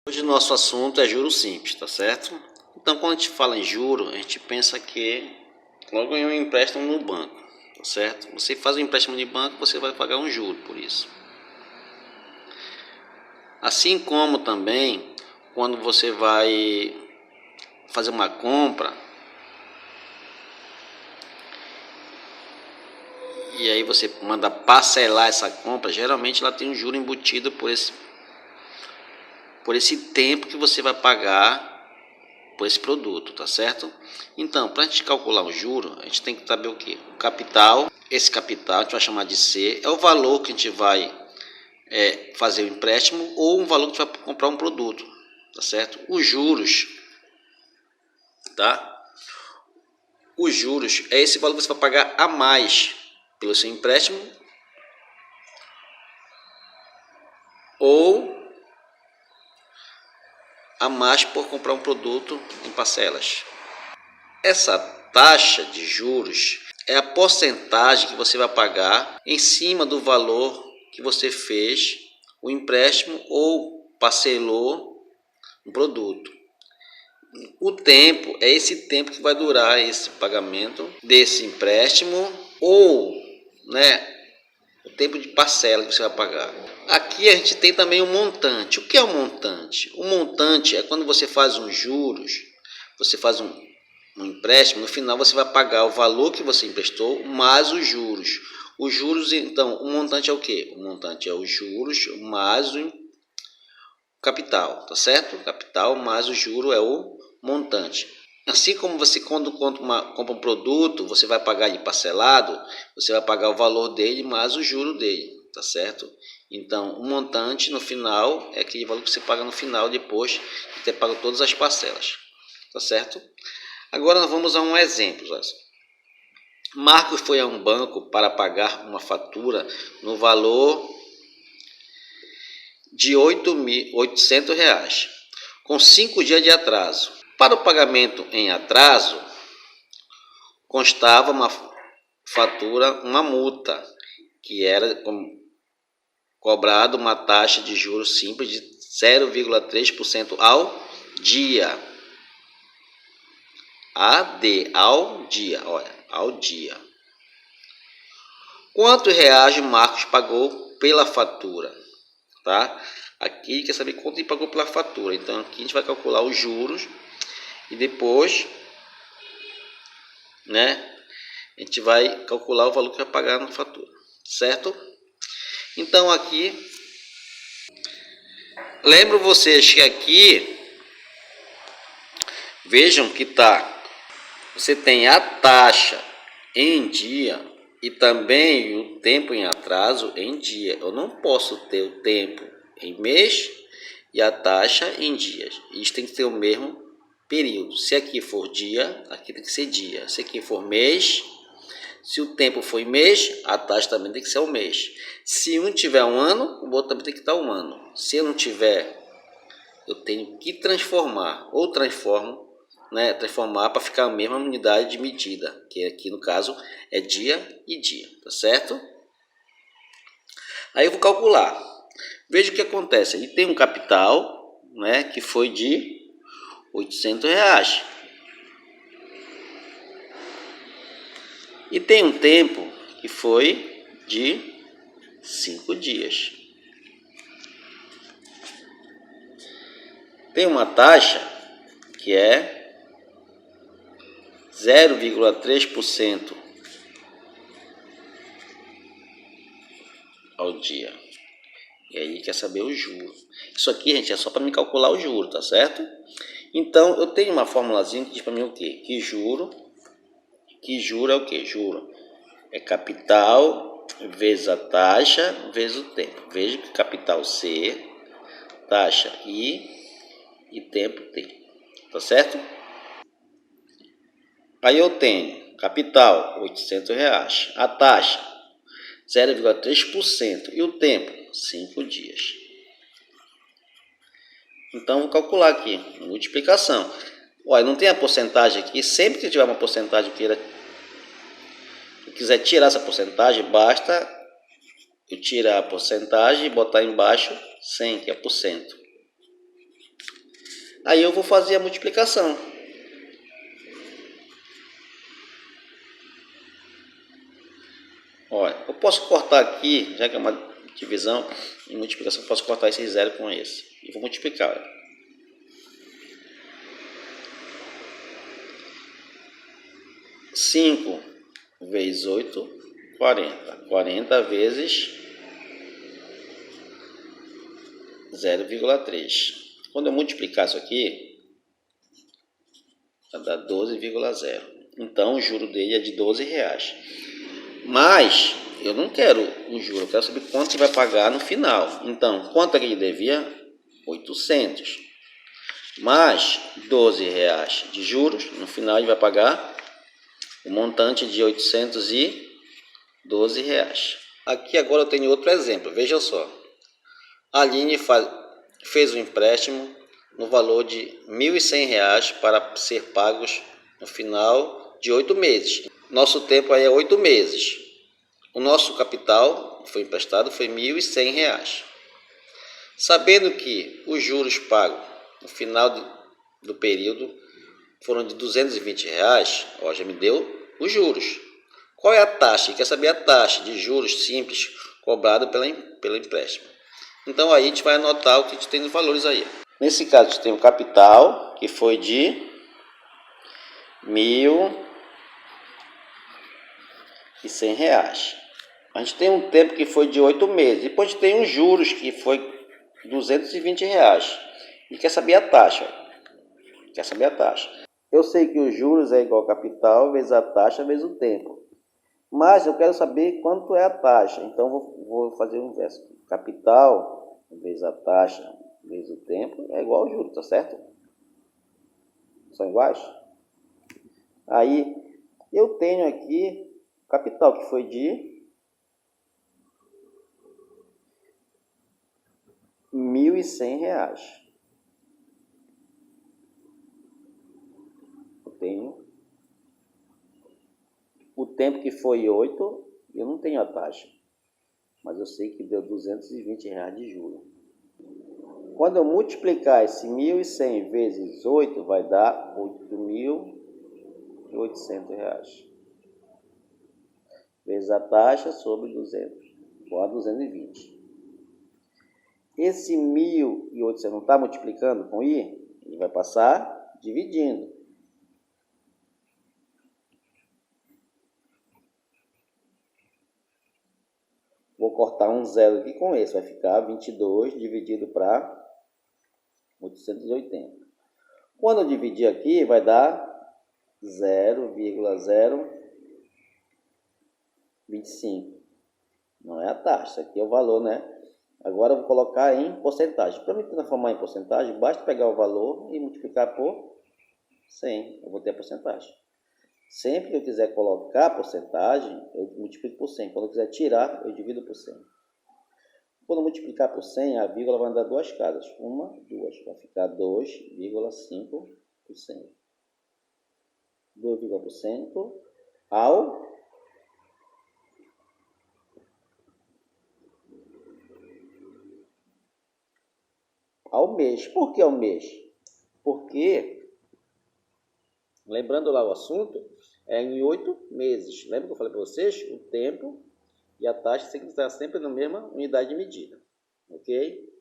Hoje o nosso assunto é juros simples, tá certo? Então, quando a gente fala em juro, a gente pensa que logo em um empréstimo no banco, tá certo? Você faz um empréstimo de banco, você vai pagar um juro por isso. Assim como também quando você vai fazer uma compra e aí você manda parcelar essa compra, geralmente ela tem um juro embutido por esse tempo que você vai pagar por esse produto, tá certo? Então, para a gente calcular o juro, a gente tem que saber o que? O capital. Esse capital a gente vai chamar de C, é o valor que a gente vai fazer o empréstimo ou um valor que a gente vai comprar um produto, tá certo? Os juros, tá? Os juros é esse valor que você vai pagar a mais pelo seu empréstimo ou a mais por comprar um produto em parcelas. Essa taxa de juros é a porcentagem que você vai pagar em cima do valor que você fez o empréstimo ou parcelou um produto. O tempo é esse tempo que vai durar esse pagamento desse empréstimo ou, o tempo de parcela que você vai pagar. Aqui a gente tem também o montante. O que é o montante? O montante é quando você faz uns juros, você faz um empréstimo, no final você vai pagar o valor que você emprestou mais os juros. Os juros, então, o montante é o que? O montante é os juros mais o capital, tá certo? O capital mais o juro é o montante. Assim como você quando compra um produto, você vai pagar de parcelado, você vai pagar o valor dele mais o juro dele, tá certo? Então, o montante no final é aquele valor que você paga no final depois de ter pago todas as parcelas, tá certo? Agora nós vamos a um exemplo. Marcos foi a um banco para pagar uma fatura no valor de R$ 800, com 5 dias de atraso. Para o pagamento em atraso, constava uma fatura, uma multa, que era cobrado uma taxa de juros simples de 0,3% ao dia. Ao dia, olha, ao dia. Quanto reais Marcos pagou pela fatura, tá? Aqui quer saber quanto ele pagou pela fatura. Então aqui a gente vai calcular os juros e depois, a gente vai calcular o valor que vai pagar na fatura, certo? Então aqui, lembro vocês que aqui, vejam que você tem a taxa em dia e também o tempo em atraso em dia. Eu não posso ter o tempo em mês e a taxa em dias. Isso tem que ter o mesmo período. Se aqui for dia, aqui tem que ser dia. Se aqui for mês, se o tempo for em mês, a taxa também tem que ser um mês. Se um tiver um ano, o outro também tem que estar um ano. Se eu não tiver, eu tenho que transformar ou transformar para ficar a mesma unidade de medida, que aqui no caso é dia e dia, tá certo? Aí eu vou calcular. Veja o que acontece. Ele tem um capital, que foi de R$ 800. E tem um tempo que foi de 5 dias. Tem uma taxa que é 0,3% ao dia. E aí quer saber o juro. Isso aqui, gente, é só para me calcular o juro, tá certo? Então, eu tenho uma formulazinha que diz para mim o quê? Que juro é o quê? Juro é capital vezes a taxa vezes o tempo. Veja que capital C, taxa I e tempo T. Tá certo? Aí eu tenho capital R$ 800, a taxa 0,3% e o tempo 5 dias. Então vou calcular aqui, multiplicação. Olha, não tem a porcentagem aqui. Sempre que tiver uma porcentagem que quiser tirar essa porcentagem, basta eu tirar a porcentagem e botar embaixo 100, que é por cento. Aí eu vou fazer a multiplicação. Olha, eu posso cortar aqui, já que é uma divisão e multiplicação, eu posso cortar esse zero com esse. E vou multiplicar. Olha. 5 vezes 8, 40. 40 vezes 0,3. Quando eu multiplicar isso aqui, vai dar 12,0. Então o juro dele é de R$12. Mas eu não quero o juro, eu quero saber quanto ele vai pagar no final. Então, quanto é que ele devia? 800. Mais R$12 de juros, no final ele vai pagar o montante de R$812. Aqui agora eu tenho outro exemplo, veja só. A Aline fez um empréstimo no valor de R$1.100 para ser pagos no final de 8 meses. Nosso tempo aí é 8 meses. O nosso capital que foi emprestado foi R$1.100. Sabendo que os juros pagos no final do período foram de R$220, ó, já me deu os juros. Qual é a taxa? Quer saber a taxa de juros simples cobrado pelo empréstimo. Então aí a gente vai anotar o que a gente tem nos valores aí. Nesse caso a gente tem o capital, que foi de R$1.100. A gente tem um tempo que foi de 8 meses. Depois a gente tem os juros, que foi R$220. E quer saber a taxa. Eu sei que os juros é igual ao capital vezes a taxa vezes o tempo. Mas eu quero saber quanto é a taxa. Então vou fazer o inverso. Capital vezes a taxa vezes o tempo é igual ao juros, tá certo? São iguais? Aí eu tenho aqui o capital, que foi de R$1.100. Eu tenho o tempo, que foi 8, eu não tenho a taxa, mas eu sei que deu R$220 de juros. Quando eu multiplicar esse 1.100 vezes 8, vai dar R$8.800. Vezes a taxa sobre 200, igual a 220. Esse 1.800 não está multiplicando com I? Ele vai passar dividindo. Vou cortar um zero aqui com esse, vai ficar 22 dividido para 880. Quando eu dividir aqui, vai dar 0,025. Não é a taxa, aqui é o valor, né? Agora eu vou colocar em porcentagem. Para me transformar em porcentagem, basta pegar o valor e multiplicar por 100. Eu vou ter a porcentagem. Sempre que eu quiser colocar a porcentagem, eu multiplico por 100. Quando eu quiser tirar, eu divido por 100. Quando eu multiplicar por 100, a vírgula vai dar duas casas. Uma, duas. Vai ficar 2,5%. 2,5% ao mês. Por que ao mês? Porque, lembrando lá o assunto, é em 8 meses. Lembra que eu falei para vocês? O tempo e a taxa tem que estar sempre na mesma unidade de medida. Ok?